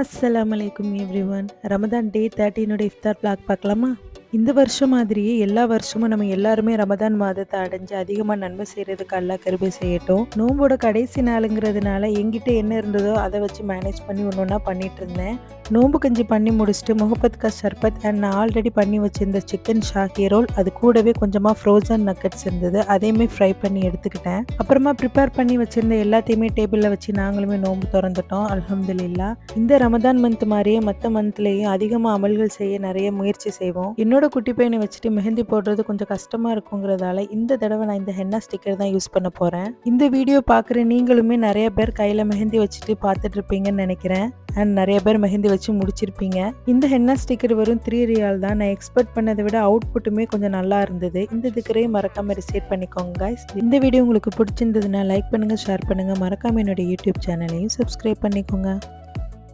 அஸ்ஸலாமு அலைக்கும் எவ்ரிவன். ரமதான் டே 13 இஃப்தார் வ்ளாக் பார்க்கலாமா? இந்த வருஷம் மாதிரியே எல்லா வருஷமும் நம்ம எல்லாருமே ரமதான் மாதத்தை அடைஞ்சு அதிகமாக நன்மை செய்கிறதுக்கு அல்லாஹ் கிருபை செய்யட்டும். நோம்போட கடைசி நாளுங்கிறதுனால என்கிட்ட என்ன இருந்ததோ அதை வச்சு மேனேஜ் பண்ணி ஒன்று ஒன்றா பண்ணிட்டு இருந்தேன். நோம்பு கஞ்சி பண்ணி முடிச்சுட்டு முகப்பத் கா சர்பத் அண்ட் நான் ஆல்ரெடி பண்ணி வச்சிருந்த சிக்கன் ஷாக்கி ரோல், அது கூடவே கொஞ்சமாக ஃப்ரோசன் நக்கட்ஸ் இருந்தது, அதையுமே ஃப்ரை பண்ணி எடுத்துக்கிட்டேன். அப்புறமா ப்ரிப்பேர் பண்ணி வச்சிருந்த எல்லாத்தையுமே டேபிளில் வச்சு நாங்களுமே நோம்பு திறந்துட்டோம். அல்ஹம்துலில்லாஹ். இந்த ரமதான் மந்த் மாதிரியே மற்ற மந்த்லேயும் அதிகமாக அமல்கள் செய்ய நிறைய முயற்சி செய்வோம். என்னோட குட்டி பையனை வச்சுட்டு மெஹந்தி போடுறது கொஞ்சம் கஷ்டமாக இருக்குங்கிறதால இந்த தடவை நான் இந்த ஹென்னா ஸ்டிக்கர் தான் யூஸ் பண்ண போகிறேன். இந்த வீடியோ பார்க்குற நீங்களுமே நிறைய பேர் கையில் மெஹந்தி வச்சுட்டு பார்த்துட்டு இருப்பீங்கன்னு நினைக்கிறேன். அண்ட் நிறைய பேர் மெஹந்தி வச்சு முடிச்சிருப்பீங்க. இந்த ஹென்னா ஸ்டிக்கர் வெறும் 3 ரியால் தான். நான் எக்ஸ்பெக்ட் பண்ணதை விட அவுட்புட்டுமே கொஞ்சம் நல்லா இருந்தது. இந்த இதுக்கரையும் மறக்காம ரிசீவ் பண்ணிக்கோங்க guys. இந்த வீடியோ உங்களுக்கு பிடிச்சிருந்ததுன்னா லைக் பண்ணுங்க, ஷேர் பண்ணுங்க, மறக்காம என்னோட யூடியூப் சேனலையும் சப்ஸ்கிரைப் பண்ணிக்கோங்க.